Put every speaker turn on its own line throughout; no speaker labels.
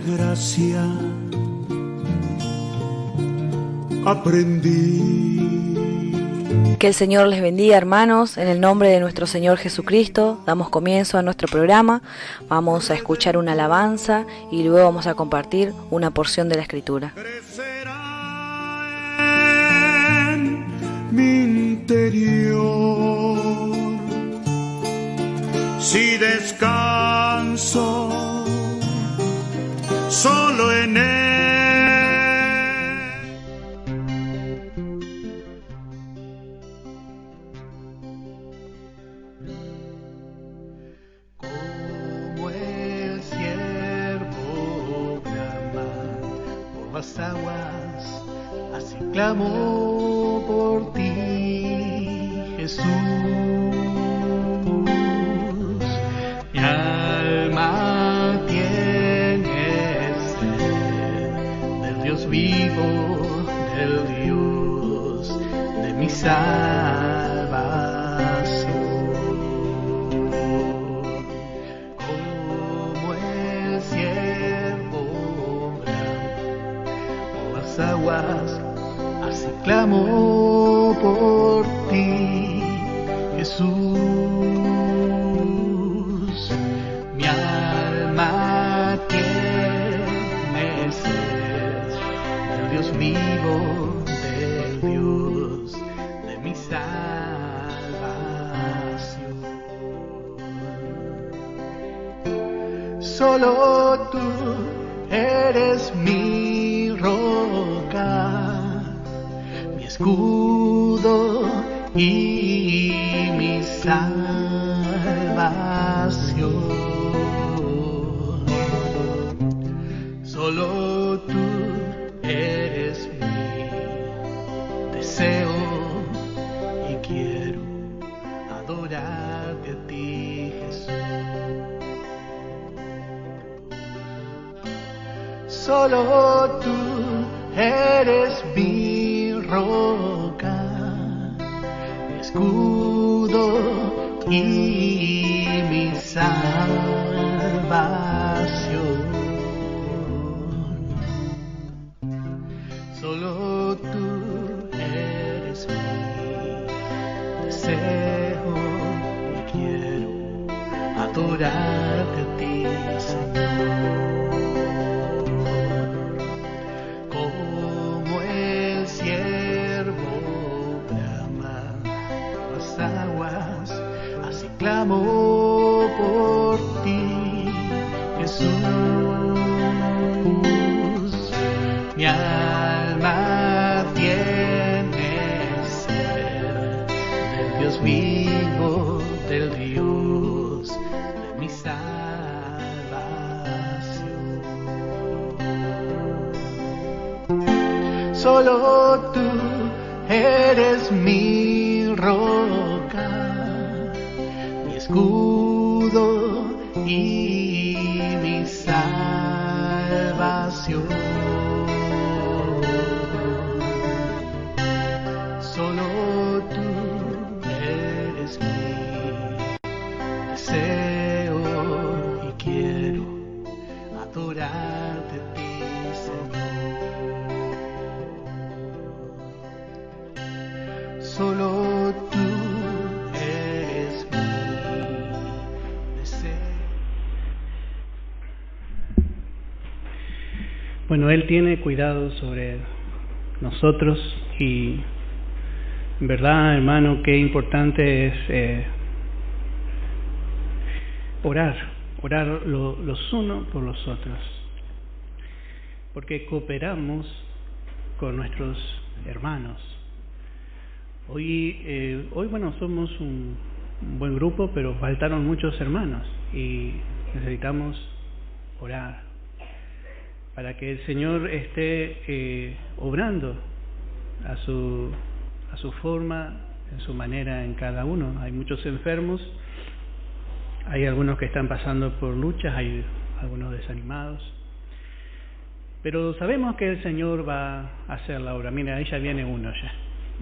gracia aprendí.
Que el Señor les bendiga, hermanos. En el nombre de nuestro Señor Jesucristo damos comienzo a nuestro programa. Vamos a escuchar una alabanza y luego vamos a compartir una porción de la Escritura.
Crecerá en mi interior si descanso solo en él.
Como el ciervo brama por las aguas, así clamo por ti, Jesús. Mi alma tiene sed del Dios vivo, del Dios de mi salvación. Como el ciervo brama por las aguas, así clamo por ti, Jesús. Mi alma tiene sed del Dios vivo, del Dios de mi salvación. Solo tú eres mi roca, mi escudo y mi salvación. Solo tú eres mi deseo y quiero adorarte a ti, Jesús. Solo tú eres mi roca, mi escudo y mi salvación. Solo tú eres mi deseo y quiero adorarte a ti, Señor. Como el ciervo brama por las aguas, así clamo por ti, Jesús. Mi alma tiene sed del Dios vivo, del Dios de mi salvación. Solo tú eres mi roca, mi escudo y mi salvación. Solo tú eres mi deseo y quiero adorarte a ti, Señor. Solo tú eres mi deseo.
Bueno, Él tiene cuidado sobre nosotros y en verdad, hermano, qué importante es orar los unos por los otros, porque cooperamos con nuestros hermanos. Hoy bueno, somos un buen grupo, pero faltaron muchos hermanos y necesitamos orar para que el Señor esté obrando a su forma, en su manera en cada uno. Hay muchos enfermos, hay algunos que están pasando por luchas, hay algunos desanimados, pero sabemos que el Señor va a hacer la obra. Mira, ahí ya viene uno ya,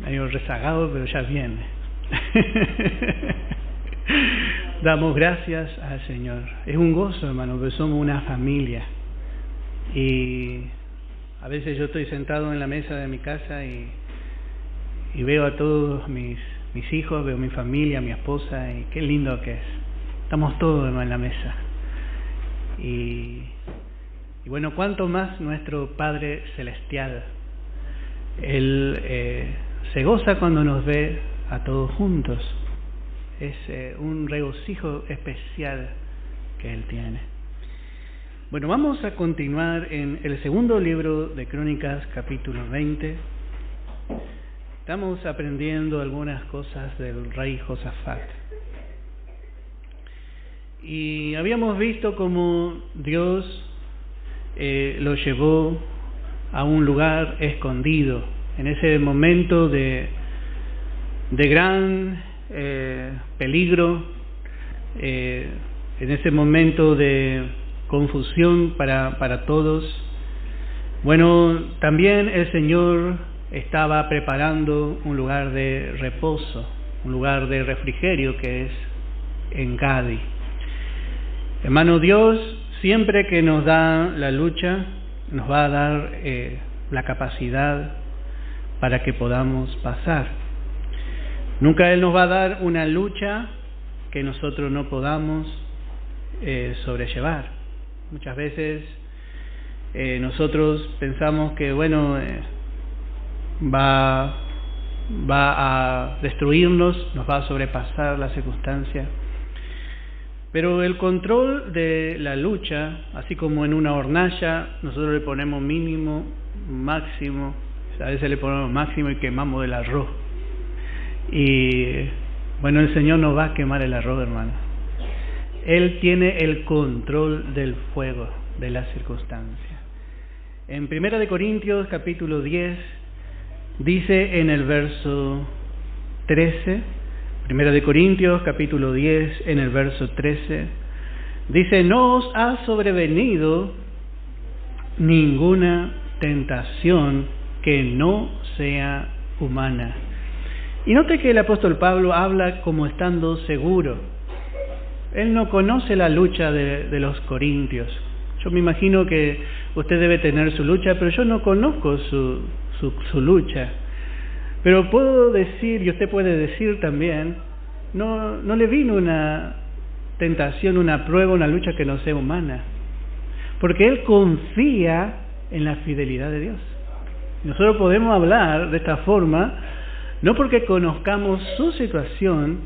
medio rezagado, pero ya viene. Damos gracias al Señor. Es un gozo, hermano, porque somos una familia. Y a veces yo estoy sentado en la mesa de mi casa y veo a todos mis hijos, veo mi familia, mi esposa, y qué lindo que es. Estamos todos en la mesa. Y bueno, cuánto más nuestro Padre Celestial. Él se goza cuando nos ve a todos juntos. Es un regocijo especial que Él tiene. Bueno, vamos a continuar en el segundo libro de Crónicas, capítulo 20. Estamos aprendiendo algunas cosas del rey Josafat. Y habíamos visto cómo Dios lo llevó a un lugar escondido, en ese momento de gran peligro, en ese momento de confusión para todos. Bueno, también el Señor estaba preparando un lugar de reposo, un lugar de refrigerio, que es en Gadi. Hermano, Dios siempre que nos da la lucha, nos va a dar la capacidad para que podamos pasar. Nunca Él nos va a dar una lucha que nosotros no podamos sobrellevar. Muchas veces nosotros pensamos que va a destruirnos, nos va a sobrepasar la circunstancia. Pero el control de la lucha, así como en una hornalla, nosotros le ponemos mínimo, máximo, a veces le ponemos máximo y quemamos el arroz. Y bueno, el Señor no va a quemar el arroz, hermano. Él tiene el control del fuego, de las circunstancias. En 1 Corintios capítulo 10, dice en el verso 13, 1 Corintios capítulo 10, en el verso 13, dice: no os ha sobrevenido ninguna tentación que no sea humana. Y note que el apóstol Pablo habla como estando seguro. Él no conoce la lucha de los corintios. Yo me imagino que usted debe tener su lucha, pero yo no conozco su lucha. Pero puedo decir, y usted puede decir también, no le vino una tentación, una prueba, una lucha que no sea humana. Porque él confía en la fidelidad de Dios. Nosotros podemos hablar de esta forma, no porque conozcamos su situación,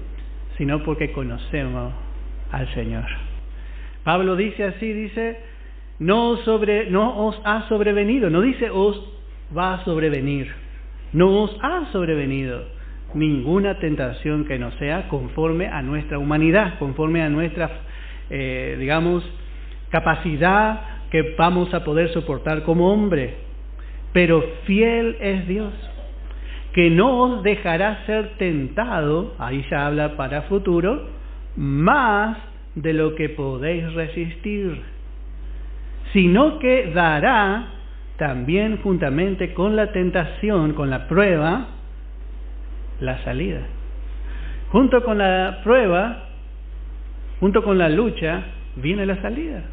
sino porque conocemos al Señor. Pablo dice así, dice: no os ha sobrevenido, no dice os va a sobrevenir, no os ha sobrevenido ninguna tentación que no sea conforme a nuestra humanidad, conforme a nuestra, capacidad que vamos a poder soportar como hombre. Pero fiel es Dios, que no os dejará ser tentado, ahí ya habla para futuro, más de lo que podéis resistir, sino que dará también juntamente con la tentación, con la prueba, la salida. Junto con la prueba, junto con la lucha, viene la salida.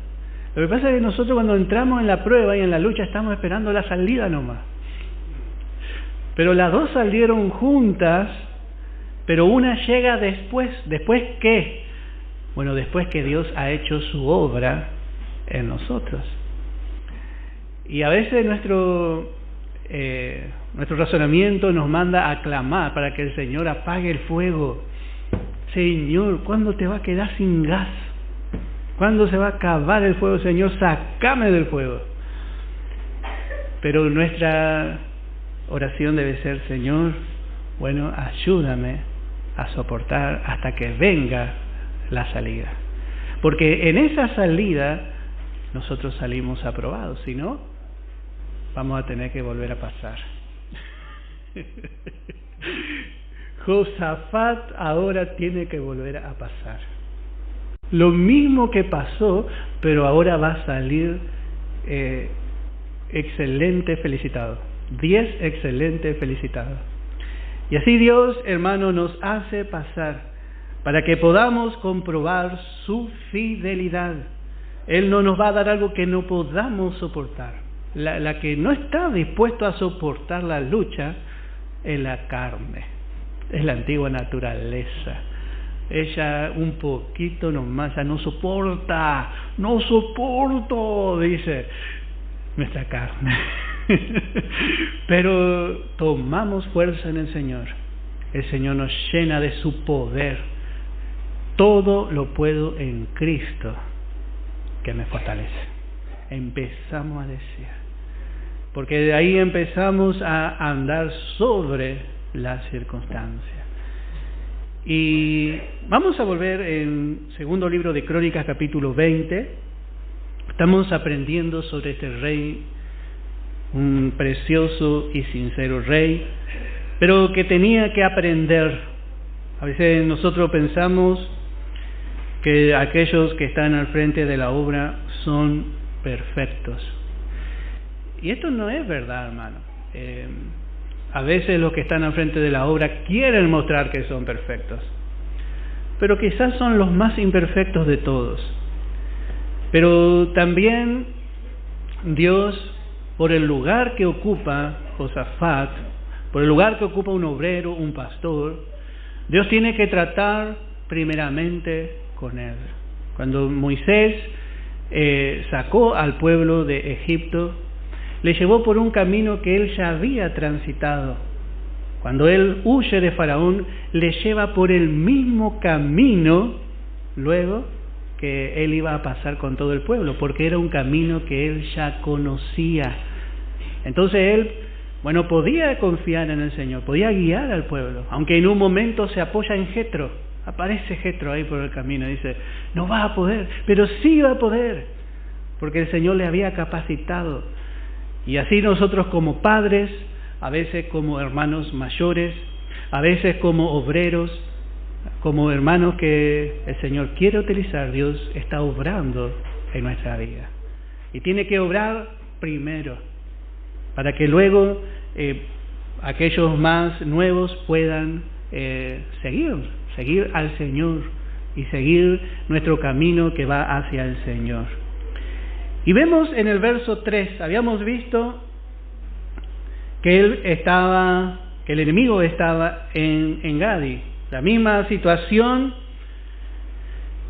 Lo que pasa es que nosotros cuando entramos en la prueba y en la lucha estamos esperando la salida nomás. Pero las dos salieron juntas, pero una llega después. ¿Después qué? Bueno, después que Dios ha hecho su obra en nosotros. Y a veces nuestro razonamiento nos manda a clamar para que el Señor apague el fuego. Señor, ¿cuándo te va a quedar sin gas? ¿Cuándo se va a acabar el fuego? Señor, sácame del fuego. Pero nuestra oración debe ser: Señor, bueno, ayúdame a soportar hasta que venga la salida. Porque en esa salida nosotros salimos aprobados, si no, vamos a tener que volver a pasar. Josafat ahora tiene que volver a pasar. Lo mismo que pasó, pero ahora va a salir excelente, felicitado. 10 excelente, felicitado. Y así Dios, hermano, nos hace pasar para que podamos comprobar su fidelidad. Él no nos va a dar algo que no podamos soportar. La que no está dispuesto a soportar la lucha es la carne, es la antigua naturaleza. Ella un poquito nomás, ya no soporto, dice nuestra carne. Pero tomamos fuerza en el Señor. El Señor nos llena de su poder. Todo lo puedo en Cristo que me fortalece. Empezamos a decir, porque de ahí empezamos a andar sobre las circunstancias. Y vamos a volver en segundo libro de Crónicas, capítulo 20. Estamos aprendiendo sobre este rey, un precioso y sincero rey, pero que tenía que aprender. A veces nosotros pensamos que aquellos que están al frente de la obra son perfectos. Y esto no es verdad, hermano. A veces los que están al frente de la obra quieren mostrar que son perfectos, pero quizás son los más imperfectos de todos. Pero también Dios, por el lugar que ocupa Josafat, por el lugar que ocupa un obrero, un pastor, Dios tiene que tratar primeramente con él. Cuando Moisés sacó al pueblo de Egipto, le llevó por un camino que él ya había transitado. Cuando él huye de Faraón, le lleva por el mismo camino luego que él iba a pasar con todo el pueblo, porque era un camino que él ya conocía. Entonces él, podía confiar en el Señor, podía guiar al pueblo, aunque en un momento se apoya en Jetro. Aparece Jetro ahí por el camino y dice, no va a poder, pero sí va a poder, porque el Señor le había capacitado. Y así nosotros como padres, a veces como hermanos mayores, a veces como obreros, como hermanos que el Señor quiere utilizar, Dios está obrando en nuestra vida. Y tiene que obrar primero, para que luego aquellos más nuevos puedan seguir al Señor y seguir nuestro camino que va hacia el Señor. Y vemos en el verso 3, habíamos visto que el enemigo estaba en Engadi. La misma situación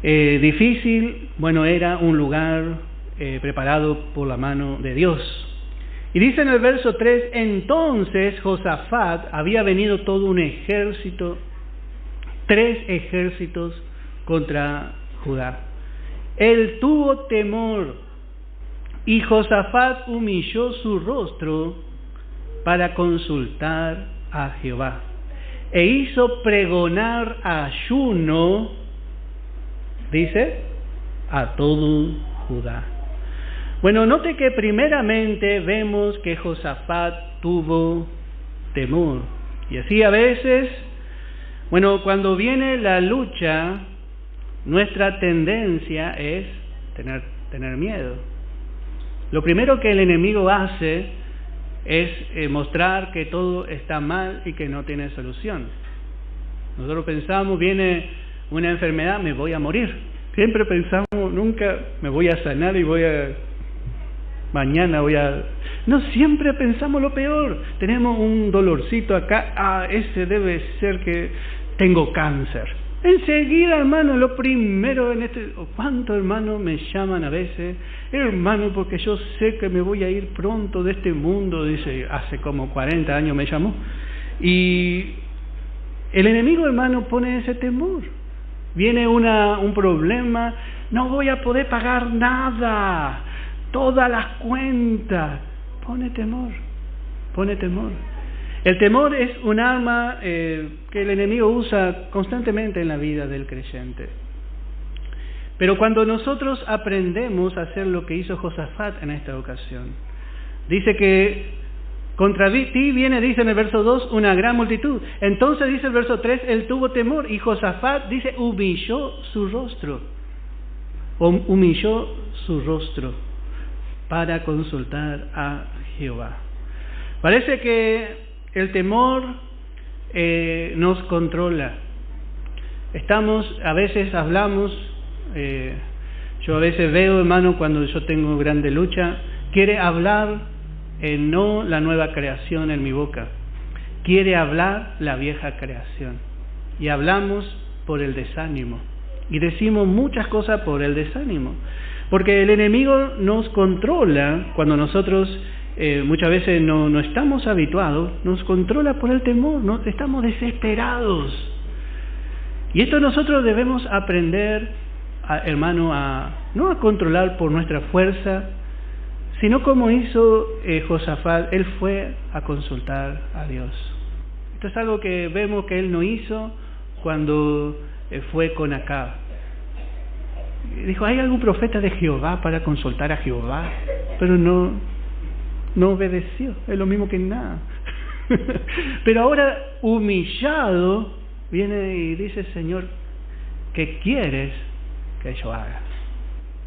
difícil, era un lugar preparado por la mano de Dios. Y dice en el verso 3, entonces Josafat había venido todo un ejército, 3 ejércitos contra Judá. Él tuvo temor. Y Josafat humilló su rostro para consultar a Jehová, e hizo pregonar ayuno, dice, a todo Judá. Note que primeramente vemos que Josafat tuvo temor. Y así a veces, cuando viene la lucha, nuestra tendencia es tener miedo. Lo primero que el enemigo hace es mostrar que todo está mal y que no tiene solución. Nosotros pensamos, viene una enfermedad, me voy a morir. Siempre pensamos, nunca me voy a sanar y mañana voy a... No, siempre pensamos lo peor. Tenemos un dolorcito acá, ese debe ser que tengo cáncer. Enseguida, hermano, lo primero ¿cuántos hermanos me llaman a veces? Hermano, porque yo sé que me voy a ir pronto de este mundo, dice, hace como 40 años me llamó. Y el enemigo, hermano, pone ese temor. Viene un problema, no voy a poder pagar nada, todas las cuentas. Pone temor. El temor es un arma que el enemigo usa constantemente en la vida del creyente. Pero cuando nosotros aprendemos a hacer lo que hizo Josafat en esta ocasión, dice que contra ti viene, dice en el verso 2, una gran multitud. Entonces dice el verso 3, él tuvo temor y Josafat, dice, humilló su rostro para consultar a Jehová. Parece que el temor nos controla. A veces hablamos, Yo a veces veo, hermano, cuando yo tengo grande lucha, quiere hablar no la nueva creación en mi boca, quiere hablar la vieja creación. Y hablamos por el desánimo. Y decimos muchas cosas por el desánimo. Porque el enemigo nos controla cuando nosotros muchas veces no estamos habituados, nos controla por el temor, estamos desesperados. Y esto nosotros debemos aprender, hermano, no a controlar por nuestra fuerza, sino como hizo Josafat, él fue a consultar a Dios. Esto es algo que vemos que él no hizo cuando fue con Acab. Dijo, ¿hay algún profeta de Jehová para consultar a Jehová? Pero no obedeció, es lo mismo que nada. Pero ahora, humillado, viene y dice, Señor, ¿qué quieres que yo haga?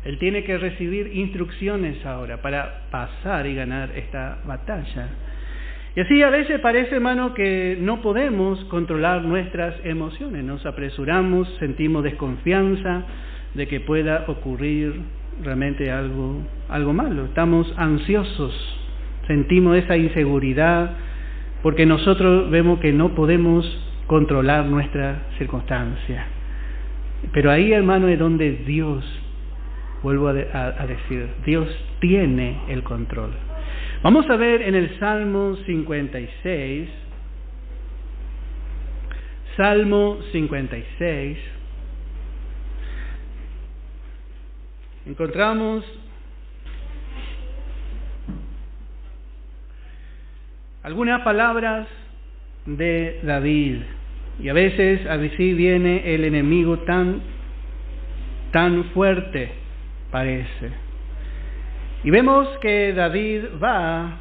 Él tiene que recibir instrucciones ahora para pasar y ganar esta batalla. Y así a veces parece, hermano, que no podemos controlar nuestras emociones. Nos apresuramos, sentimos desconfianza de que pueda ocurrir realmente algo malo. Estamos ansiosos, sentimos esa inseguridad, porque nosotros vemos que no podemos controlar nuestra circunstancia. Pero ahí, hermano, es donde Dios, vuelvo a decir, Dios tiene el control. Vamos a ver en el Salmo 56, Salmo 56, encontramos algunas palabras de David. Y a veces así viene el enemigo tan fuerte, parece. Y vemos que David va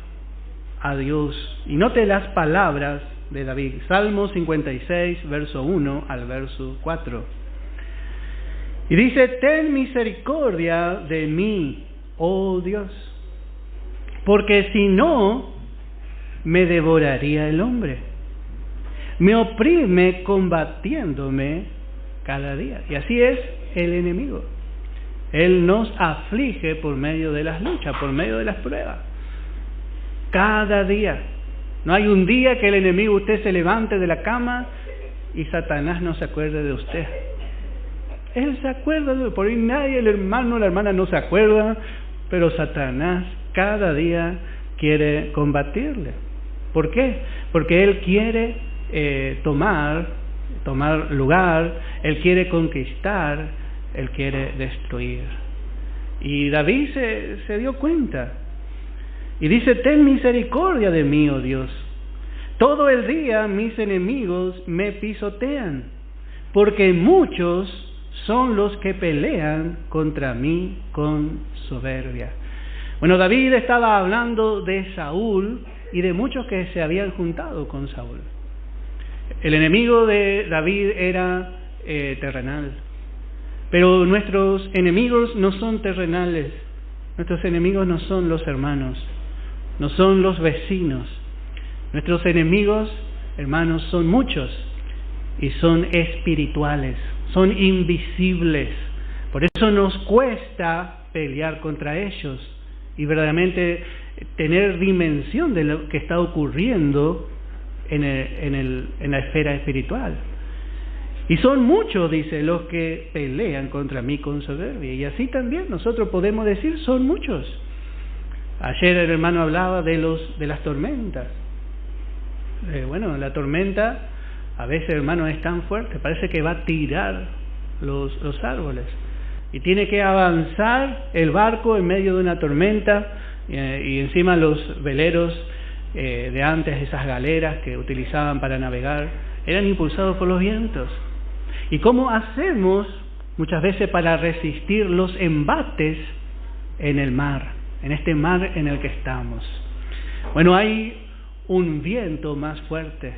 a Dios. Y note las palabras de David. Salmo 56, verso 1 al verso 4. Y dice, ten misericordia de mí, oh Dios, porque si no, me devoraría el hombre. Me oprime combatiéndome cada día. Y así es el enemigo. Él nos aflige por medio de las luchas, por medio de las pruebas. Cada día. No hay un día que el enemigo, usted se levante de la cama y Satanás no se acuerde de usted. Él se acuerda, por ahí nadie, el hermano, la hermana no se acuerda, pero Satanás cada día quiere combatirle. ¿Por qué? Porque él quiere tomar lugar, él quiere conquistar, él quiere destruir. Y David se dio cuenta. Y dice, ten misericordia de mí, oh Dios. Todo el día mis enemigos me pisotean, porque muchos son los que pelean contra mí con soberbia. Bueno, David estaba hablando de Saúl y de muchos que se habían juntado con Saúl. El enemigo de David era terrenal. Pero nuestros enemigos no son terrenales. Nuestros enemigos no son los hermanos, no son los vecinos. Nuestros enemigos, hermanos, son muchos y son espirituales, son invisibles. Por eso nos cuesta pelear contra ellos y verdaderamente tener dimensión de lo que está ocurriendo en la esfera espiritual. Y son muchos, dice, los que pelean contra mí con soberbia. Y así también nosotros podemos decir, son muchos. Ayer el hermano hablaba de las tormentas. Bueno, la tormenta a veces, hermano, es tan fuerte, parece que va a tirar los árboles. Y tiene que avanzar el barco en medio de una tormenta, y encima los veleros de antes, esas galeras que utilizaban para navegar, eran impulsados por los vientos. ¿Y cómo hacemos muchas veces para resistir los embates en el mar, en este mar en el que estamos? Bueno, hay un viento más fuerte.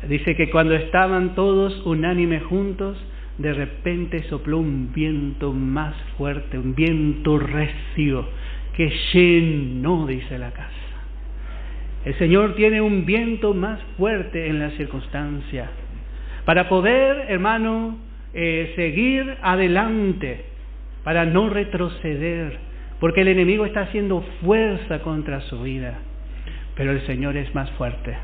Dice que cuando estaban todos unánimes juntos, de repente sopló un viento más fuerte, un viento recio, que llenó, dice la casa. El Señor tiene un viento más fuerte en la circunstancia para poder, hermano, seguir adelante. para no retroceder, porque el enemigo está haciendo fuerza contra su vida, pero el Señor es más fuerte.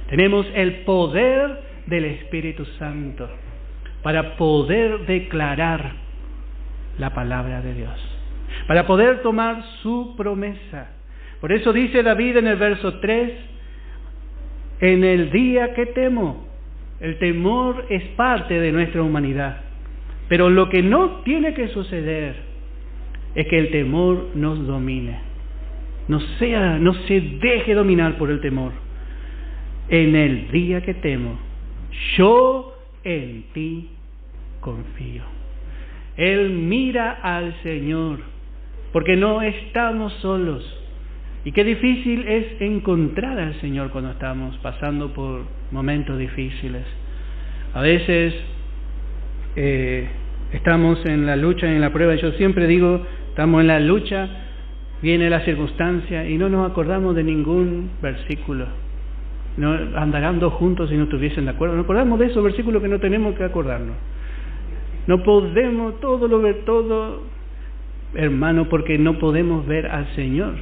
Tenemos el poder del Espíritu Santo para poder declarar la palabra de Dios, para poder tomar su promesa. Por eso dice David en el verso 3, en el día que temo. El temor es parte de nuestra humanidad, pero lo que no tiene que suceder es que el temor nos domine, no se deje dominar por el temor. En el día que temo, yo en ti confío. Él mira al Señor, porque no estamos solos. Y qué difícil es encontrar al Señor cuando estamos pasando por momentos difíciles. A veces estamos en la lucha, en la prueba. Yo siempre digo, estamos en la lucha, viene la circunstancia y no nos acordamos de ningún versículo. No andarán dos juntos si no estuviesen de acuerdo. Nos acordamos de esos versículos que no tenemos que acordarnos. No podemos todo, hermano, porque no podemos ver al Señor.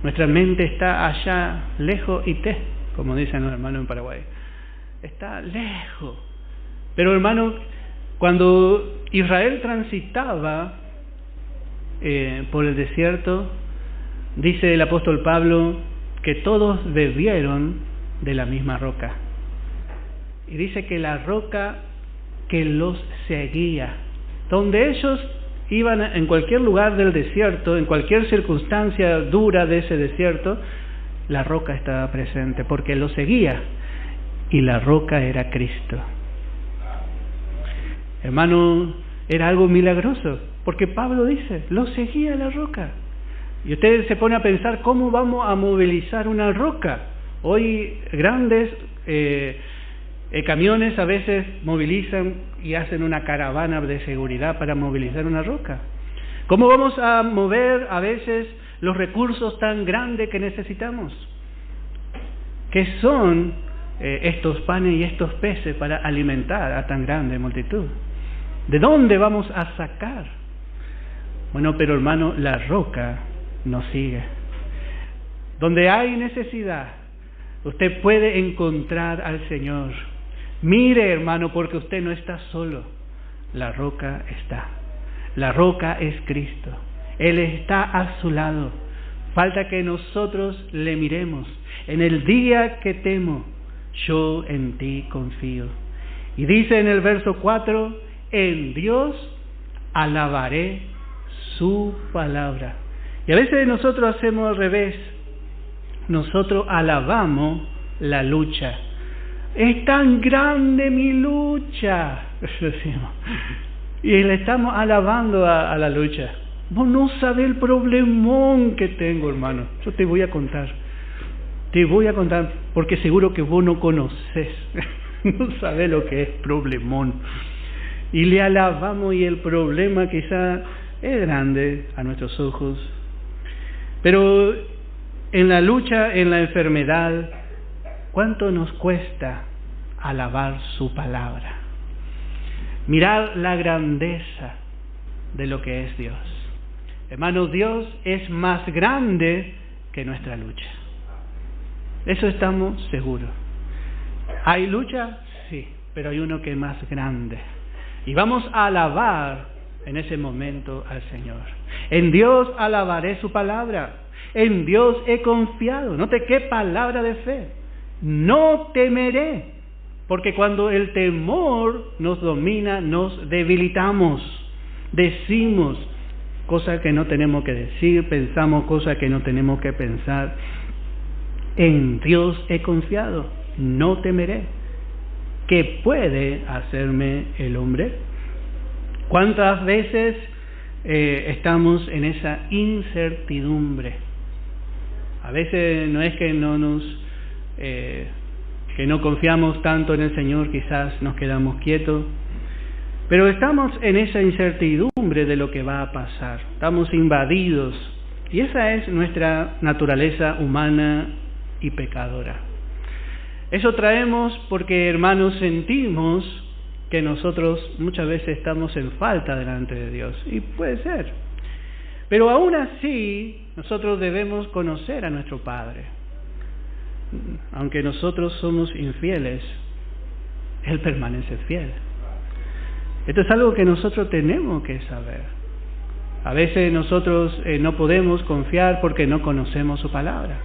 Nuestra mente está allá, lejos y como dicen los hermanos en Paraguay. Está lejos. Pero hermano, cuando Israel transitaba por el desierto, dice el apóstol Pablo que todos bebieron de la misma roca. Y dice que la roca que los seguía, donde ellos iban en cualquier lugar del desierto, en cualquier circunstancia dura de ese desierto, la roca estaba presente porque lo seguía, y la roca era Cristo. Hermano, era algo milagroso, porque Pablo dice, lo seguía la roca. Y usted se pone a pensar, ¿cómo vamos a movilizar una roca? Hoy grandes camiones a veces movilizan y hacen una caravana de seguridad para movilizar una roca. ¿Cómo vamos a mover a veces los recursos tan grandes que necesitamos? ¿Qué son estos panes y estos peces para alimentar a tan grande multitud? ¿De dónde vamos a sacar? Bueno, pero hermano, la roca nos sigue. Donde hay necesidad, usted puede encontrar al Señor. Mire, hermano, porque usted no está solo. La roca está. La roca es Cristo. Él está a su lado. Falta que nosotros le miremos. En el día que temo, yo en ti confío. Y dice en el verso 4, en Dios alabaré su palabra. Y a veces nosotros hacemos al revés. Nosotros alabamos la lucha. Es tan grande mi lucha, decimos, y le estamos alabando a la lucha. Vos no sabés el problemón que tengo, hermano. Yo te voy a contar, porque seguro que vos no conocés, no sabés lo que es problemón. Y le alabamos, y el problema quizá es grande a nuestros ojos, pero en la lucha, en la enfermedad, ¿cuánto nos cuesta alabar su palabra? Mirar la grandeza de lo que es Dios. Hermanos, Dios es más grande que nuestra lucha. Eso estamos seguros. ¿Hay lucha? Sí, pero hay uno que es más grande. Y vamos a alabar en ese momento al Señor. En Dios alabaré su palabra. En Dios he confiado. Note qué palabra de fe. No temeré, porque cuando el temor nos domina, nos debilitamos, decimos cosas que no tenemos que decir, pensamos cosas que no tenemos que pensar. En Dios he confiado, no temeré. ¿Qué puede hacerme el hombre? ¿Cuántas veces estamos en esa incertidumbre? A veces no es que que no confiamos tanto en el Señor, quizás nos quedamos quietos, pero estamos en esa incertidumbre de lo que va a pasar, estamos invadidos, y esa es nuestra naturaleza humana y pecadora. Eso traemos porque, hermanos, sentimos que nosotros muchas veces estamos en falta delante de Dios, y puede ser. Pero aún así, nosotros debemos conocer a nuestro Padre. Aunque nosotros somos infieles, Él permanece fiel. Esto es algo que nosotros tenemos que saber. A veces nosotros no podemos confiar porque no conocemos su palabra.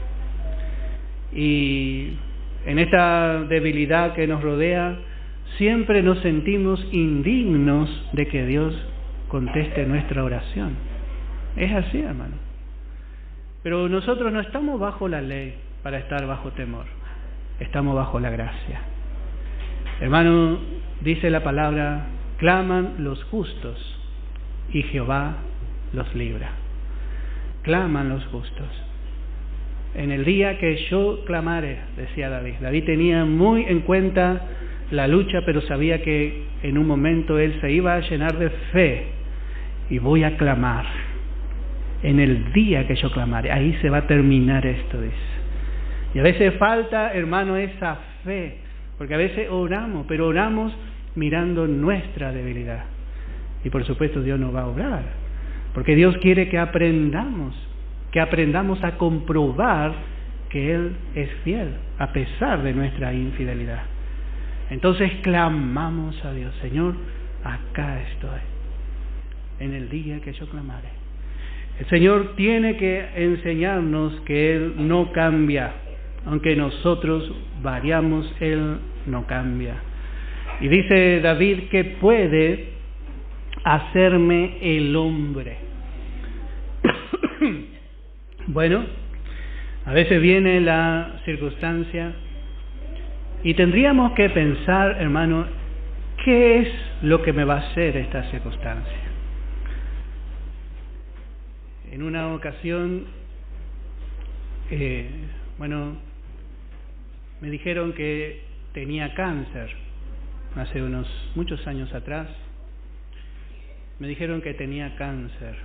Y en esta debilidad que nos rodea, siempre nos sentimos indignos de que Dios conteste nuestra oración. Es así, hermano. Pero nosotros no estamos bajo la ley para estar bajo temor. Estamos bajo la gracia. Hermano, dice la palabra, claman los justos y Jehová los libra. Claman los justos. En el día que yo clamare, decía David. David tenía muy en cuenta la lucha, pero sabía que en un momento él se iba a llenar de fe y voy a clamar. En el día que yo clamare, ahí se va a terminar esto, dice. Y a veces falta, hermano, esa fe, porque a veces oramos, pero oramos mirando nuestra debilidad. Y por supuesto Dios nos va a obrar, porque Dios quiere que aprendamos a comprobar que Él es fiel, a pesar de nuestra infidelidad. Entonces clamamos a Dios, Señor, acá estoy, en el día que yo clamare. El Señor tiene que enseñarnos que Él no cambia, aunque nosotros variamos, Él no cambia. Y dice David que puede hacerme el hombre. Bueno, a veces viene la circunstancia y tendríamos que pensar, hermano, ¿qué es lo que me va a hacer esta circunstancia? En una ocasión, me dijeron que tenía cáncer, hace muchos años atrás, me dijeron que tenía cáncer.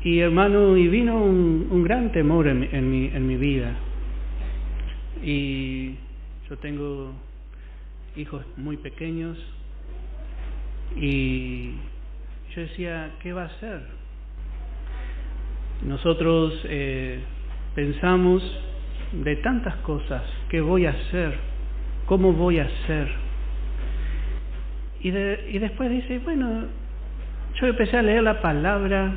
Y hermano, y vino un gran temor en mi vida. Y yo tengo hijos muy pequeños y yo decía, ¿qué va a hacer? Nosotros pensamos de tantas cosas, ¿qué voy a hacer? ¿Cómo voy a hacer? Y después dice, bueno, yo empecé a leer la palabra,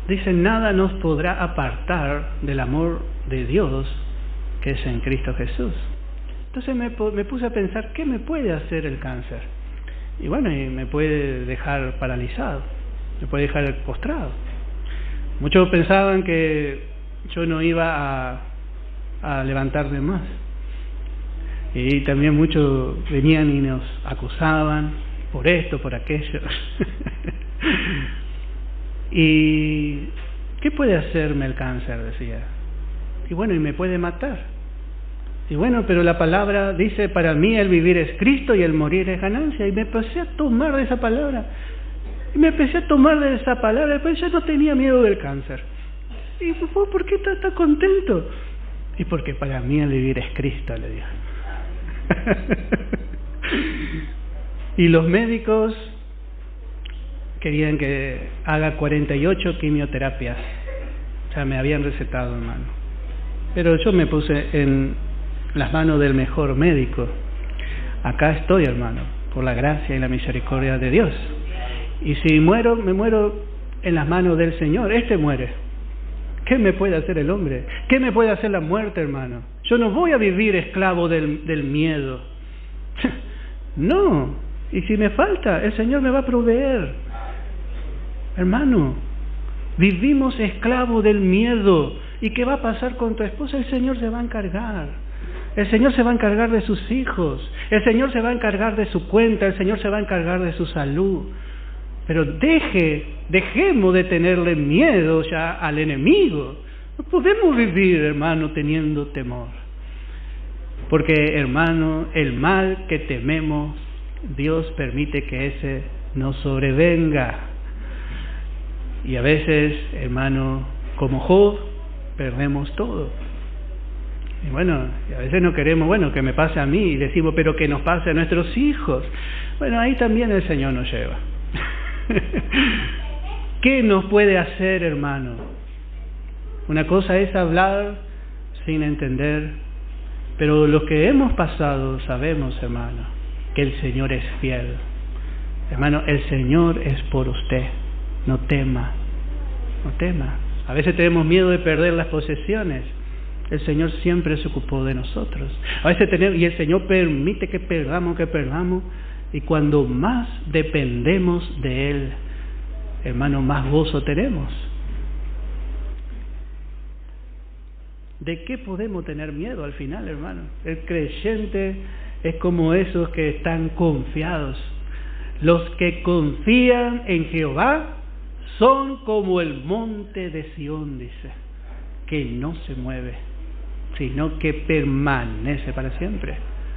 dice, nada nos podrá apartar del amor de Dios que es en Cristo Jesús. Entonces me puse a pensar, ¿qué me puede hacer el cáncer? Y bueno, me puede dejar paralizado, me puede dejar postrado. Muchos pensaban que yo no iba a levantarme más. Y también muchos venían y nos acusaban por esto, por aquello. ¿Y qué puede hacerme el cáncer? Decía. Y bueno, y me puede matar. Y bueno, pero la palabra dice, para mí el vivir es Cristo y el morir es ganancia. Y me empecé a tomar de esa palabra. Después yo no tenía miedo del cáncer. Y ¿por qué está contento? Y porque para mí el vivir es Cristo, le dijo. Y los médicos querían que haga 48 quimioterapias. O sea, me habían recetado, hermano. Pero yo me puse en las manos del mejor médico. Acá estoy, hermano, por la gracia y la misericordia de Dios. Y si muero, me muero en las manos del Señor. Este muere. ¿Qué me puede hacer el hombre? ¿Qué me puede hacer la muerte, hermano? Yo no voy a vivir esclavo del miedo. No. Y si me falta, el Señor me va a proveer. Hermano, vivimos esclavos del miedo. ¿Y qué va a pasar con tu esposa? El Señor se va a encargar. El Señor se va a encargar de sus hijos. El Señor se va a encargar de su cuenta. El Señor se va a encargar de su salud. Pero dejemos de tenerle miedo ya al enemigo. No podemos vivir, hermano, teniendo temor. Porque, hermano, el mal que tememos, Dios permite que ese nos sobrevenga. Y a veces, hermano, como Job, perdemos todo. Y bueno, a veces no queremos, que me pase a mí, y decimos, pero que nos pase a nuestros hijos. Bueno, ahí también el Señor nos lleva. ¿Qué nos puede hacer, hermano? Una cosa es hablar sin entender, pero los que hemos pasado sabemos, hermano, que el Señor es fiel. Hermano, el Señor es por usted. No tema, no tema. A veces tenemos miedo de perder las posesiones. El Señor siempre se ocupó de nosotros. A veces y el Señor permite que perdamos. Y cuando más dependemos de Él, hermano, más gozo tenemos. ¿De qué podemos tener miedo al final, hermano? El creyente es como esos que están confiados. Los que confían en Jehová son como el monte de Sión, dice, que no se mueve, sino que permanece para siempre.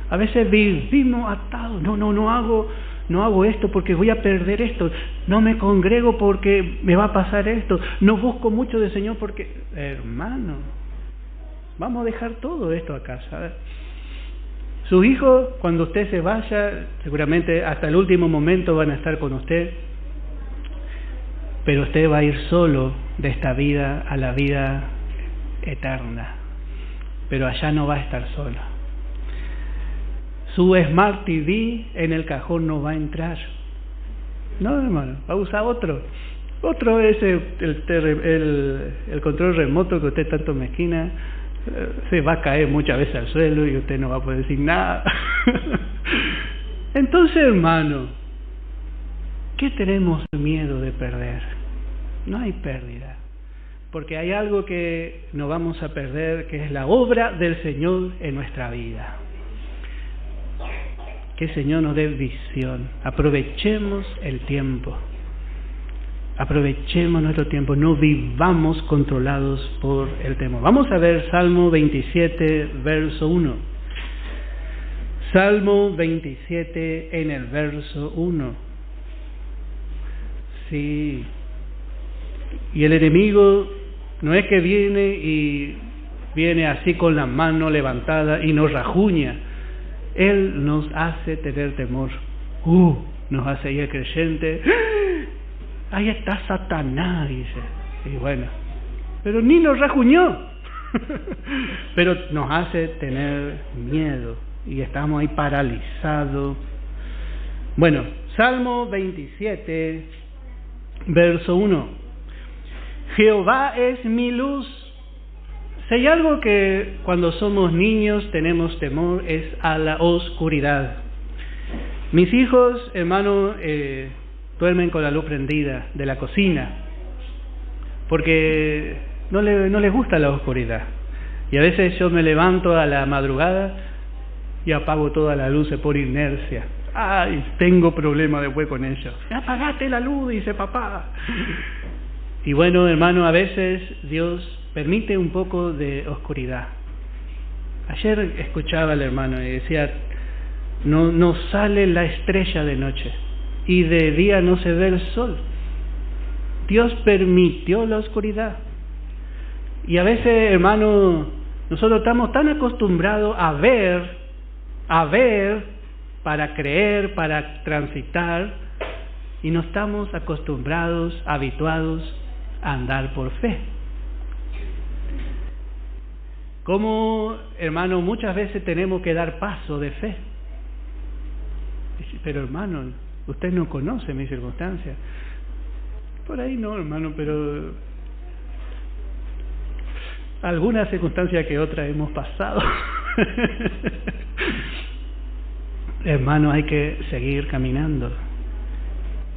A veces vivimos atados. No hago esto porque voy a perder esto. No me congrego porque me va a pasar esto. No busco mucho del Señor porque... Hermano, vamos a dejar todo esto a casa. Sus hijos, cuando usted se vaya, seguramente hasta el último momento van a estar con usted. Pero usted va a ir solo de esta vida a la vida eterna. Pero allá no va a estar solo. Su Smart TV en el cajón no va a entrar. No, hermano, va a usar otro. Otro es el control remoto que usted tanto mezquina. Se va a caer muchas veces al suelo y usted no va a poder decir nada. Entonces, hermano, ¿qué tenemos miedo de perder? No hay pérdida, porque hay algo que no vamos a perder, que es la obra del Señor en nuestra vida. Que el Señor nos dé visión. Aprovechemos el tiempo. Aprovechemos nuestro tiempo. No vivamos controlados por el temor. Vamos a ver Salmo 27, verso 1. Salmo 27 en el verso 1. Sí. Y el enemigo no es que viene así con la mano levantada y nos rajuña. Él nos hace tener temor. Nos hace ir creyente. Ahí está Satanás, dice. Y bueno, pero ni nos rajuñó. Pero nos hace tener miedo. Y estamos ahí paralizados. Bueno, Salmo 27, verso 1. Jehová es mi luz. Si hay algo que cuando somos niños tenemos temor, es a la oscuridad. Mis hijos, hermano, duermen con la luz prendida de la cocina, porque no les gusta la oscuridad. Y a veces yo me levanto a la madrugada y apago todas las luces por inercia. Ay, tengo problema después con ellos. Apagaste la luz, dice papá. Y bueno, hermano, a veces Dios permite un poco de oscuridad. Ayer escuchaba al hermano y decía, no sale la estrella de noche y de día no se ve el sol. Dios permitió la oscuridad. Y a veces, hermano, nosotros estamos tan acostumbrados a ver para creer, para transitar, y no estamos acostumbrados, habituados a andar por fe. Como, hermano, muchas veces tenemos que dar paso de fe. Pero, hermano, usted no conoce mis circunstancias. Por ahí no, hermano, pero alguna circunstancia que otra hemos pasado. Hermano, hay que seguir caminando.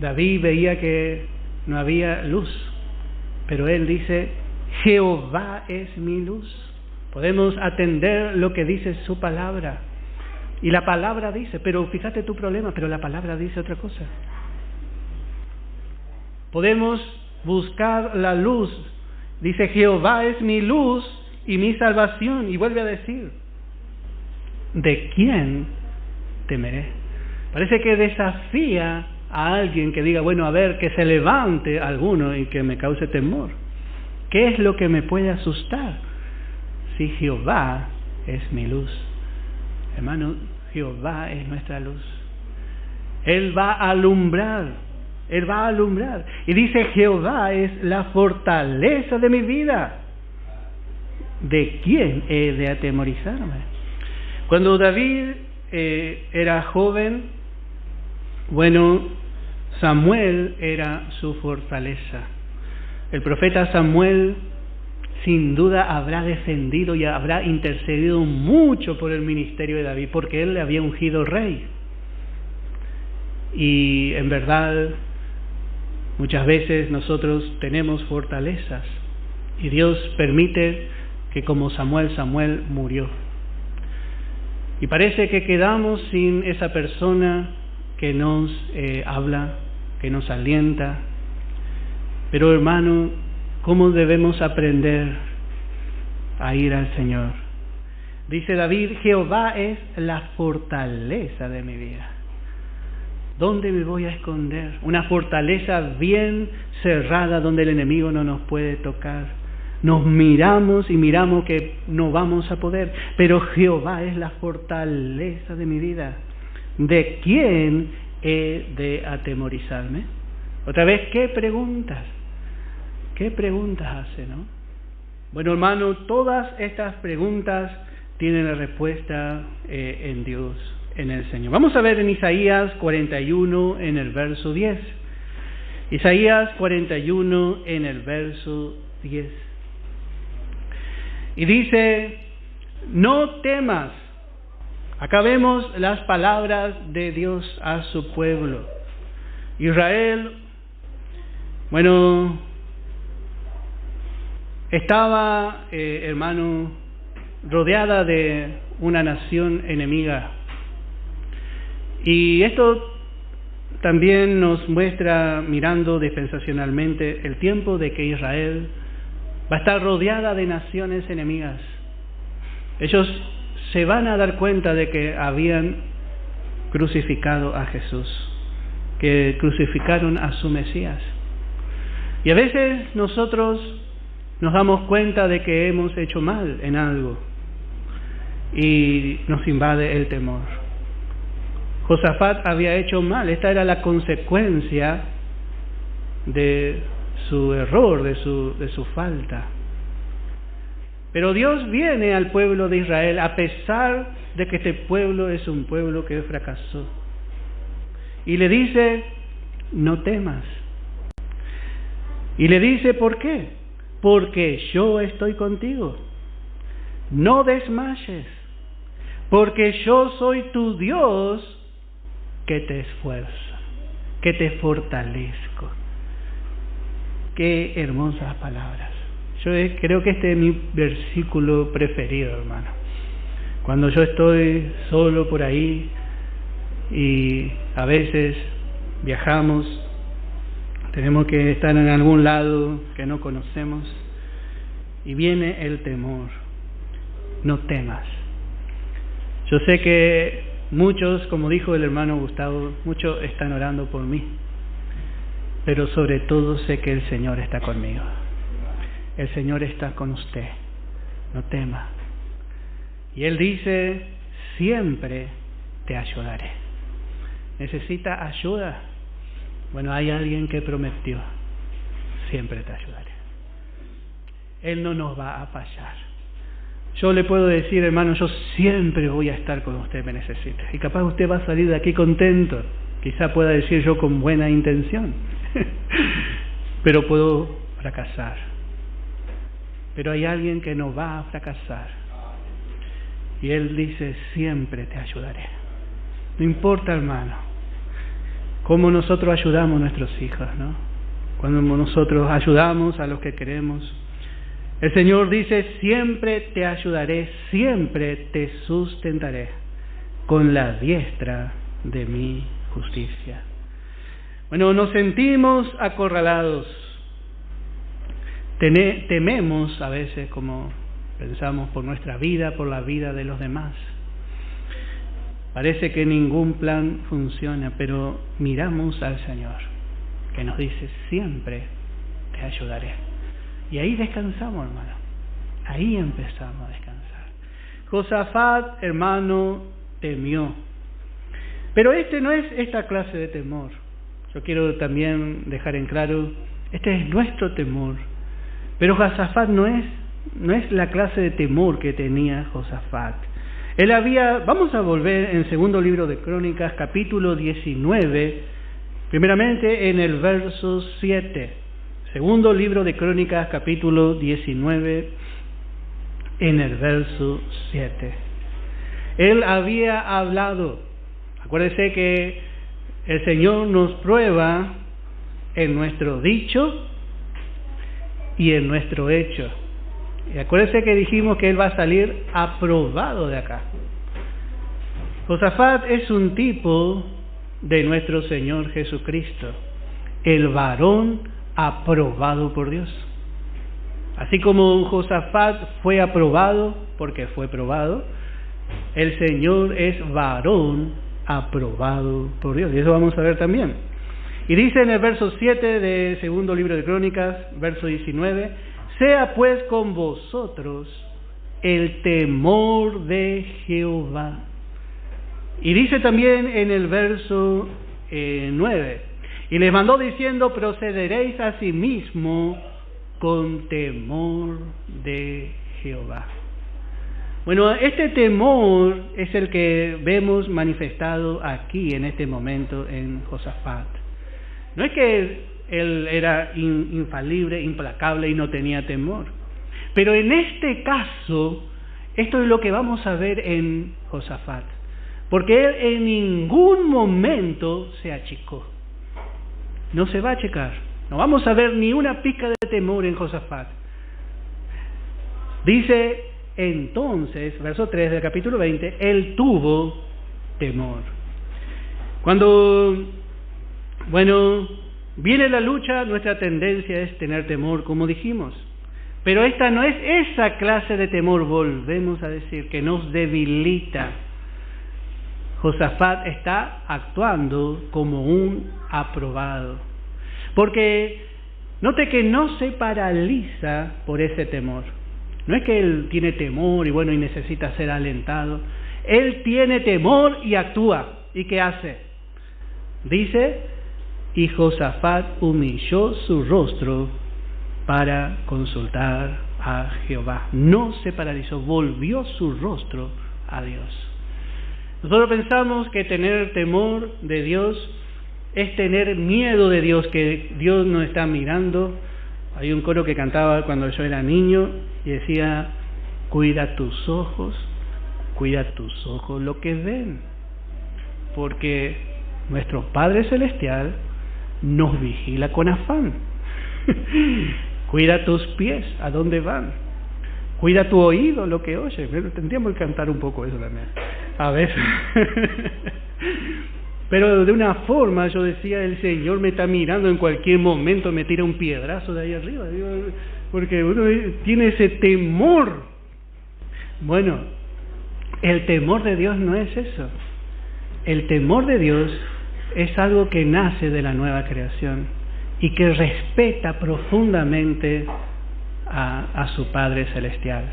David veía que no había luz, pero él dice, Jehová es mi luz. Podemos atender lo que dice su palabra. Y la palabra dice, pero fíjate tu problema, pero la palabra dice otra cosa. Podemos buscar la luz. Dice, Jehová es mi luz y mi salvación. Y vuelve a decir, ¿de quién temeré? Parece que desafía a alguien que diga, bueno, a ver, que se levante alguno y que me cause temor. ¿Qué es lo que me puede asustar? Si Jehová es mi luz. Hermano, Jehová es nuestra luz. Él va a alumbrar. Él va a alumbrar. Y dice, Jehová es la fortaleza de mi vida. ¿De quién he de atemorizarme? Cuando David era joven, bueno, Samuel era su fortaleza. El profeta Samuel sin duda habrá defendido y habrá intercedido mucho por el ministerio de David, porque él le había ungido rey. Y en verdad, muchas veces nosotros tenemos fortalezas y Dios permite que como Samuel murió. Y parece que quedamos sin esa persona que nos habla, que nos alienta. Pero hermano, ¿cómo debemos aprender a ir al Señor? Dice David, Jehová es la fortaleza de mi vida. ¿Dónde me voy a esconder? Una fortaleza bien cerrada donde el enemigo no nos puede tocar. Nos miramos y miramos que no vamos a poder, pero Jehová es la fortaleza de mi vida. ¿De quién he de atemorizarme? Otra vez, ¿qué preguntas? ¿Qué preguntas hace, no? Bueno, hermano, todas estas preguntas tienen la respuesta en Dios, en el Señor. Vamos a ver en Isaías 41 en el verso 10. Isaías 41 en el verso 10. Y dice, no temas. Acá vemos las palabras de Dios a su pueblo. Israel, bueno, estaba, hermano, rodeada de una nación enemiga. Y esto también nos muestra, mirando dispensacionalmente, el tiempo de que Israel va a estar rodeada de naciones enemigas. Ellos se van a dar cuenta de que habían crucificado a Jesús, que crucificaron a su Mesías. Y a veces nosotros nos damos cuenta de que hemos hecho mal en algo y nos invade el temor. Josafat había hecho mal, esta era la consecuencia de su error, de su falta. Pero Dios viene al pueblo de Israel a pesar de que este pueblo es un pueblo que fracasó. Y le dice, no temas. Y le dice, ¿por qué? Porque yo estoy contigo. No desmayes, porque yo soy tu Dios que te esfuerza, que te fortalezco. Qué hermosas palabras. Yo creo que este es mi versículo preferido, hermano. Cuando yo estoy solo por ahí y a veces viajamos, tenemos que estar en algún lado que no conocemos y viene el temor. No temas. Yo sé que muchos, como dijo el hermano Gustavo, muchos están orando por mí. Pero sobre todo sé que el Señor está conmigo. El Señor está con usted. No tema. Y Él dice, siempre te ayudaré. ¿Necesita ayuda? Bueno, hay alguien que prometió, siempre te ayudaré. Él no nos va a fallar. Yo le puedo decir, hermano, yo siempre voy a estar con usted, me necesita. Y capaz usted va a salir de aquí contento. Quizá pueda decir yo con buena intención. Pero puedo fracasar. Pero hay alguien que no va a fracasar. Y Él dice, siempre te ayudaré. No importa, hermano, cómo nosotros ayudamos a nuestros hijos, ¿no? Cuando nosotros ayudamos a los que queremos. El Señor dice, siempre te ayudaré, siempre te sustentaré con la diestra de mi justicia. Bueno, nos sentimos acorralados. Tememos a veces, como pensamos, por nuestra vida, por la vida de los demás. Parece que ningún plan funciona, pero miramos al Señor, que nos dice, siempre te ayudaré. Y ahí descansamos, hermano. Ahí empezamos a descansar. Josafat, hermano, temió. Pero este no es esta clase de temor. Yo quiero también dejar en claro, este es nuestro temor. Pero Josafat no es la clase de temor que tenía Josafat. Vamos a volver en segundo libro de Crónicas, capítulo 19, primeramente en el verso 7. Segundo libro de Crónicas, capítulo 19, en el verso 7. Él había hablado. Acuérdense que el Señor nos prueba en nuestro dicho y en nuestro hecho. Y acuérdense que dijimos que Él va a salir aprobado de acá. Josafat es un tipo de nuestro Señor Jesucristo, el varón aprobado por Dios. Así como Josafat fue aprobado porque fue probado, el Señor es varón aprobado por Dios. Y eso vamos a ver también. Y dice en el verso 7 del segundo libro de Crónicas, verso 19, sea pues con vosotros el temor de Jehová. Y dice también en el verso 9, y les mandó diciendo, procederéis a sí mismo con temor de Jehová. Bueno, este temor es el que vemos manifestado aquí en este momento en Josafat. No es que él era infalible, implacable y no tenía temor. Pero en este caso, esto es lo que vamos a ver en Josafat. Porque él en ningún momento se achicó. No se va a achicar. No vamos a ver ni una pizca de temor en Josafat. Dice entonces, verso 3 del capítulo 20, él tuvo temor. Cuando, viene la lucha, nuestra tendencia es tener temor, como dijimos. Pero esta no es esa clase de temor, volvemos a decir, que nos debilita. Josafat está actuando como un aprobado. Porque note que no se paraliza por ese temor. No es que él tiene temor y necesita ser alentado. Él tiene temor y actúa. ¿Y qué hace? Dice, y Josafat humilló su rostro para consultar a Jehová. No se paralizó, volvió su rostro a Dios. Nosotros pensamos que tener temor de Dios es tener miedo de Dios, que Dios nos está mirando. Hay un coro que cantaba cuando yo era niño y decía, cuida tus ojos lo que ven, porque nuestro Padre Celestial nos vigila con afán. Cuida tus pies, ¿a dónde van? Cuida tu oído, lo que oye. Tendríamos que cantar un poco eso también, a veces. Pero de una forma yo decía, el Señor me está mirando, en cualquier momento me tira un piedrazo de ahí arriba, porque uno tiene ese temor. Bueno, el temor de Dios no es eso. El temor de Dios es algo que nace de la nueva creación y que respeta profundamente a su Padre Celestial.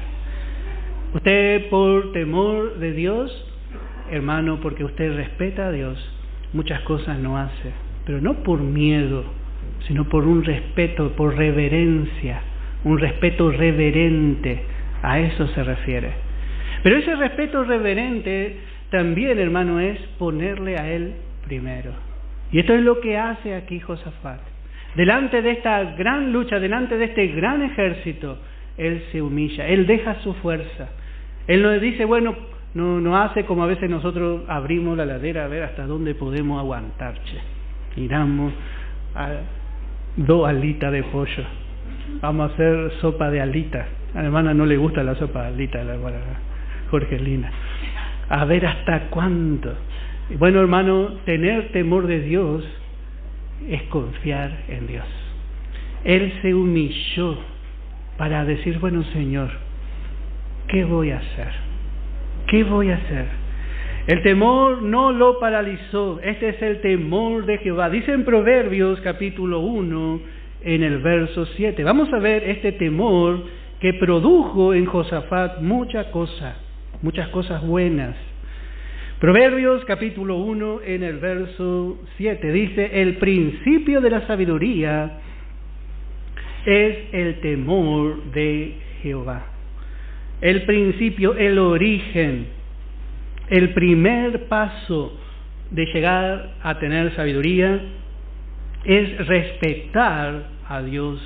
Usted, por temor de Dios, hermano, porque usted respeta a Dios, muchas cosas no hace, pero no por miedo, sino por un respeto, por reverencia, un respeto reverente. A eso se refiere. Pero ese respeto reverente también, hermano, es ponerle a Él primero. Y esto es lo que hace aquí Josafat. Delante de esta gran lucha, delante de este gran ejército, Él se humilla, Él deja su fuerza. Él no dice, no hace como a veces nosotros abrimos la ladera a ver hasta dónde podemos aguantar, miramos a 2 alitas de pollo, vamos a hacer sopa de alitas. A la hermana no le gusta la sopa de alitas, la hermana Jorgelina. A ver hasta cuánto. Bueno, hermano, tener temor de Dios es confiar en Dios. Él se humilló para decir, Señor, ¿qué voy a hacer? ¿Qué voy a hacer? El temor no lo paralizó. Este es el temor de Jehová. Dice en Proverbios capítulo 1 en el verso 7. Vamos a ver este temor que produjo en Josafat muchas cosas buenas. Proverbios capítulo 1 en el verso 7 dice: el principio de la sabiduría es el temor de Jehová. El principio, el origen, el primer paso de llegar a tener sabiduría es respetar a Dios.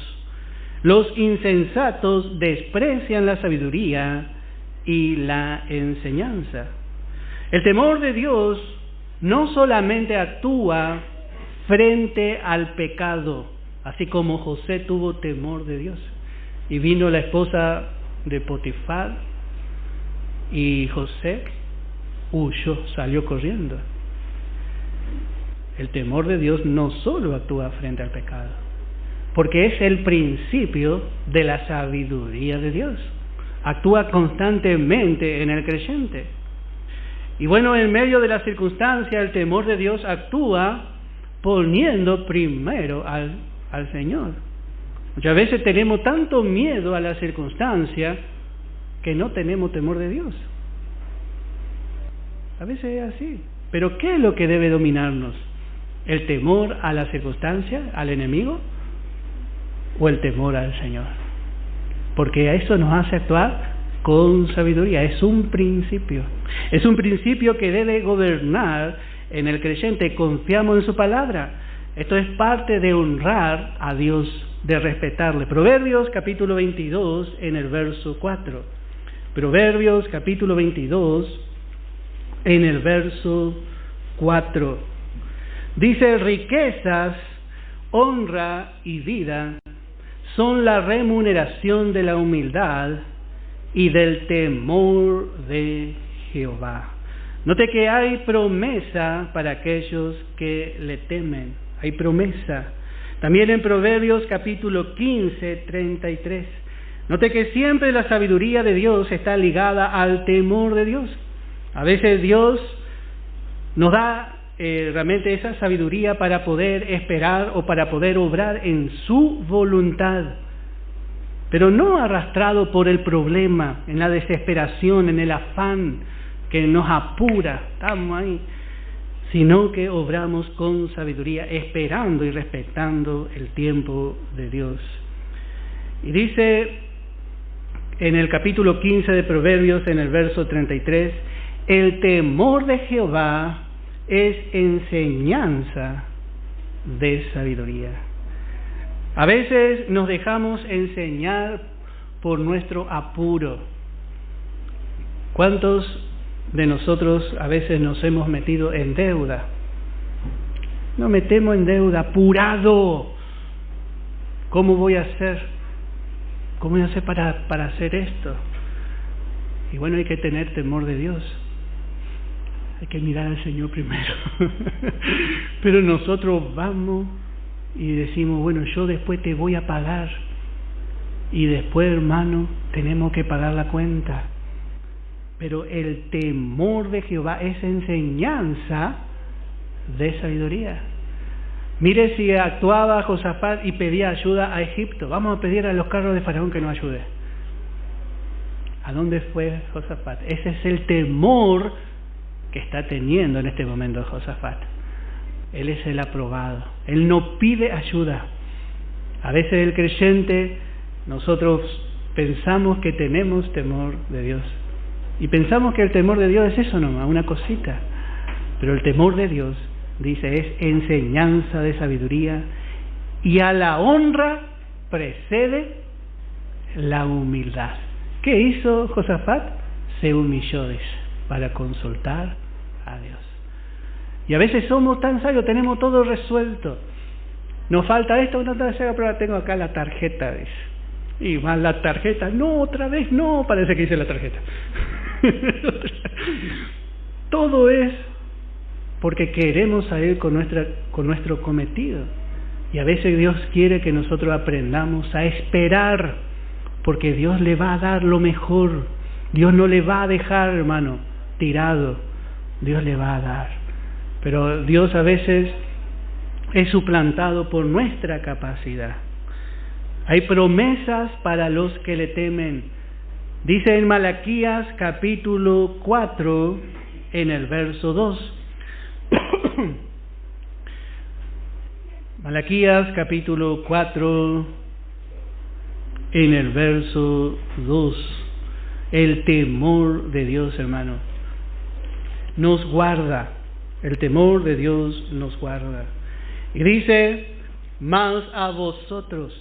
Los insensatos desprecian la sabiduría y la enseñanza. El temor de Dios no solamente actúa frente al pecado, así como José tuvo temor de Dios y vino la esposa de Potifar y José huyó, salió corriendo. El temor de Dios no solo actúa frente al pecado, porque es el principio de la sabiduría de Dios. Actúa constantemente en el creyente. Y bueno, en medio de la circunstancia, el temor de Dios actúa poniendo primero al Señor. Muchas veces tenemos tanto miedo a la circunstancia que no tenemos temor de Dios. A veces es así. Pero ¿qué es lo que debe dominarnos? ¿El temor a la circunstancia, al enemigo? ¿O el temor al Señor? Porque eso nos hace actuar con sabiduría. Es un principio. Es un principio que debe gobernar en el creyente. Confiamos en su palabra. Esto es parte de honrar a Dios, de respetarle. Proverbios capítulo 22 en el verso 4. Proverbios capítulo 22 en el verso 4. Dice: riquezas, honra y vida son la remuneración de la humildad y del temor de Jehová. Note que hay promesa para aquellos que le temen. Hay promesa. También en Proverbios capítulo 15, 33. Note que siempre la sabiduría de Dios está ligada al temor de Dios. A veces Dios nos da realmente esa sabiduría para poder esperar o para poder obrar en su voluntad, pero no arrastrado por el problema, en la desesperación, en el afán que nos apura, estamos ahí, sino que obramos con sabiduría, esperando y respetando el tiempo de Dios. Y dice en el capítulo 15 de Proverbios, en el verso 33, el temor de Jehová es enseñanza de sabiduría. A veces nos dejamos enseñar por nuestro apuro. ¿Cuántos de nosotros a veces nos hemos metido en deuda? Nos metemos en deuda, apurado. ¿Cómo voy a hacer? ¿Cómo voy a hacer para hacer esto? Y bueno, hay que tener temor de Dios. Hay que mirar al Señor primero. Pero nosotros vamos y decimos: bueno, yo después te voy a pagar. Y después, hermano, tenemos que pagar la cuenta. Pero el temor de Jehová es enseñanza de sabiduría. Mire si actuaba Josafat y pedía ayuda a Egipto. Vamos a pedir a los carros de Faraón que nos ayude. ¿A dónde fue Josafat? Ese es el temor que está teniendo en este momento Josafat. Él es el aprobado. Él no pide ayuda. A veces el creyente, nosotros pensamos que tenemos temor de Dios. Y pensamos que el temor de Dios es eso nomás, una cosita. Pero el temor de Dios, dice, es enseñanza de sabiduría, y a la honra precede la humildad. ¿Qué hizo Josafat? Se humilló, dice, para consultar a Dios. Y a veces somos tan sabios, tenemos todo resuelto. Nos falta esto, no te llega, pero tengo acá la tarjeta, dice. Y más la tarjeta, no, otra vez no, parece que hice la tarjeta. Todo es porque queremos salir con nuestro cometido. Y a veces Dios quiere que nosotros aprendamos a esperar, porque Dios le va a dar lo mejor. Dios no le va a dejar, hermano, tirado. Dios le va a dar. Pero Dios a veces es suplantado por nuestra capacidad. Hay promesas para los que le temen. Dice en Malaquías capítulo 4, en el verso 2. Malaquías capítulo 4, en el verso 2. El temor de Dios, hermano, nos guarda. El temor de Dios nos guarda. Y dice: mas a vosotros,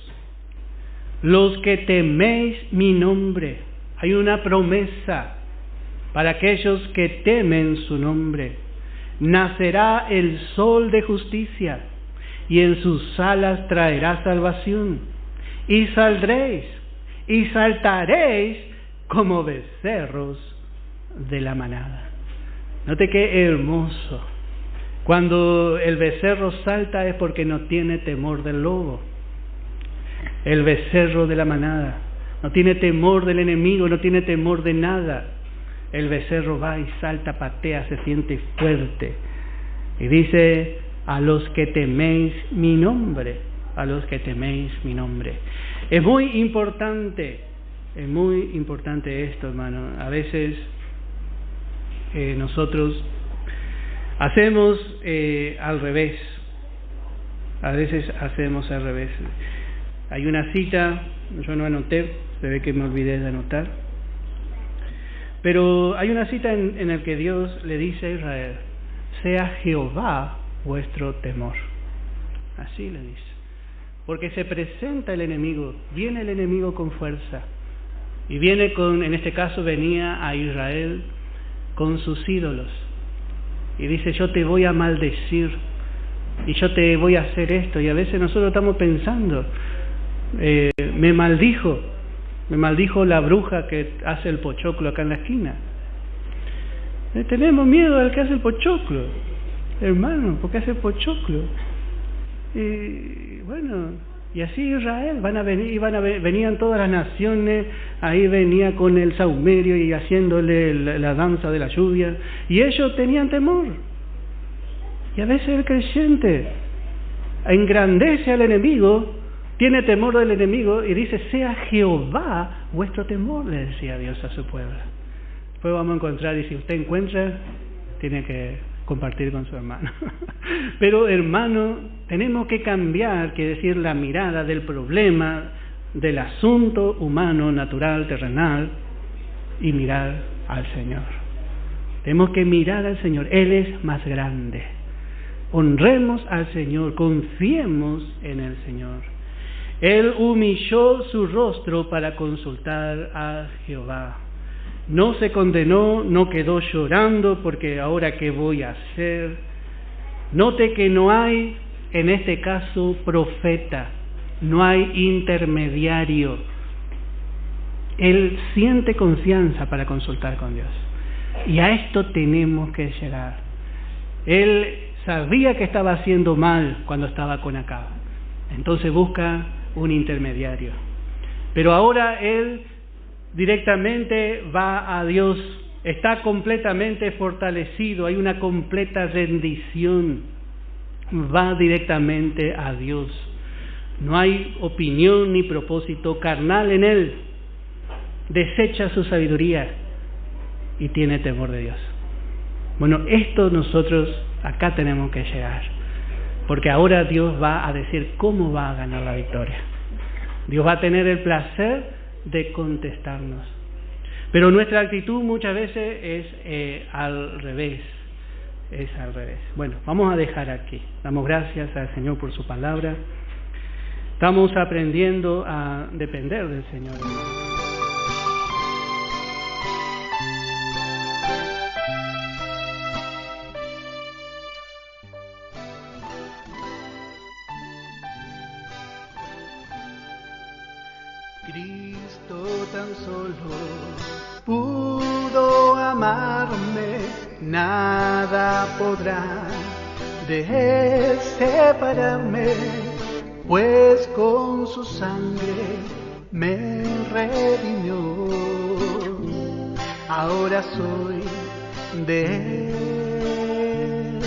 los que teméis mi nombre. Hay una promesa para aquellos que temen su nombre. Nacerá el sol de justicia, y en sus alas traerá salvación. Y saldréis y saltaréis como becerros de la manada. Note qué hermoso. Cuando el becerro salta es porque no tiene temor del lobo. El becerro de la manada no tiene temor del enemigo, no tiene temor de nada. El becerro va y salta, patea, se siente fuerte. Y dice: a los que teméis mi nombre, a los que teméis mi nombre. Es muy importante esto, hermano. A veces nosotros hacemos al revés. A veces hacemos al revés. Hay una cita, yo no anoté, se ve que me olvidé de anotar. Pero hay una cita en la que Dios le dice a Israel: sea Jehová vuestro temor. Así le dice. Porque se presenta el enemigo, viene el enemigo con fuerza. Y viene en este caso venía a Israel con sus ídolos. Y dice: yo te voy a maldecir, y yo te voy a hacer esto. Y a veces nosotros estamos pensando, me maldijo la bruja que hace el pochoclo acá en la esquina. Tenemos miedo al que hace el pochoclo, hermano, porque hace pochoclo. Y bueno, y así Israel, venían todas las naciones, ahí venía con el saumerio y haciéndole la danza de la lluvia, y ellos tenían temor. Y a veces el creyente engrandece al enemigo, tiene temor del enemigo, y dice: sea Jehová vuestro temor, le decía Dios a su pueblo. Después vamos a encontrar, y si usted encuentra, tiene que compartir con su hermano. Pero, hermano, tenemos que cambiar, que decir, la mirada del problema, del asunto humano, natural, terrenal, y mirar al Señor. Tenemos que mirar al Señor. Él es más grande. Honremos al Señor, confiemos en el Señor. Él humilló su rostro para consultar a Jehová. No se condenó, no quedó llorando porque ahora qué voy a hacer. Note que no hay, en este caso, profeta, no hay intermediario. Él siente confianza para consultar con Dios. Y a esto tenemos que llegar. Él sabía que estaba haciendo mal cuando estaba con Acab. Entonces busca un intermediario. Pero ahora él directamente va a Dios, está completamente fortalecido, hay una completa rendición, va directamente a Dios. No hay opinión ni propósito carnal en él, desecha su sabiduría y tiene temor de Dios. Bueno, esto nosotros acá tenemos que llegar, porque ahora Dios va a decir cómo va a ganar la victoria. Dios va a tener el placer de contestarnos. Pero nuestra actitud muchas veces es al revés. Es al revés. Bueno, vamos a dejar aquí. Damos gracias al Señor por su palabra. Estamos aprendiendo a depender del Señor.
Cristo tan solo pudo amarme, nada podrá de Él separarme, pues con su sangre me redimió. Ahora soy de Él,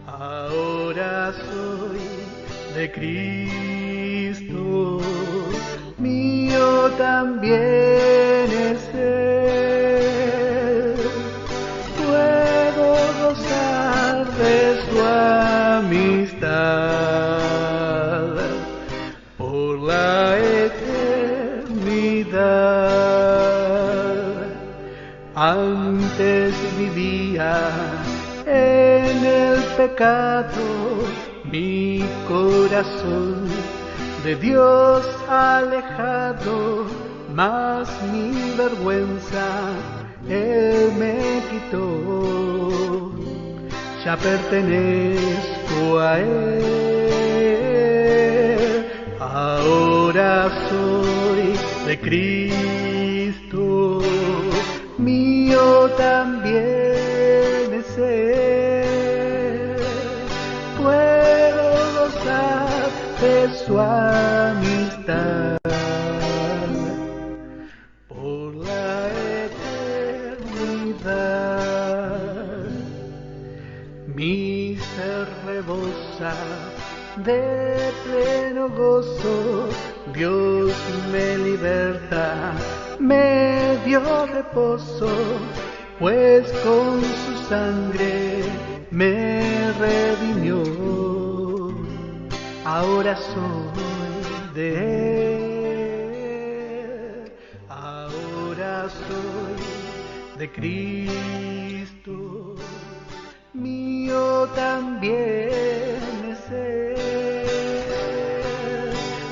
ahora soy de Cristo. Mío también es Él, pues amistad por la eternidad. Antes vivía en el pecado, mi corazón de Dios alejado, mas mi vergüenza Él me quitó. Ya pertenezco a Él, ahora soy de Cristo, mío también es Él. Puedo gozar de su amistad por la eternidad. Mi ser rebosa de pleno gozo, Dios me liberta, me dio reposo, pues con su sangre me redimió. Ahora soy de Él, ahora soy de Cristo, mío también es Él.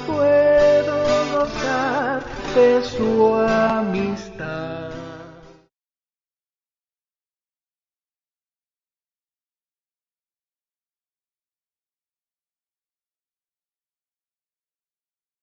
Puedo gozar de su amistad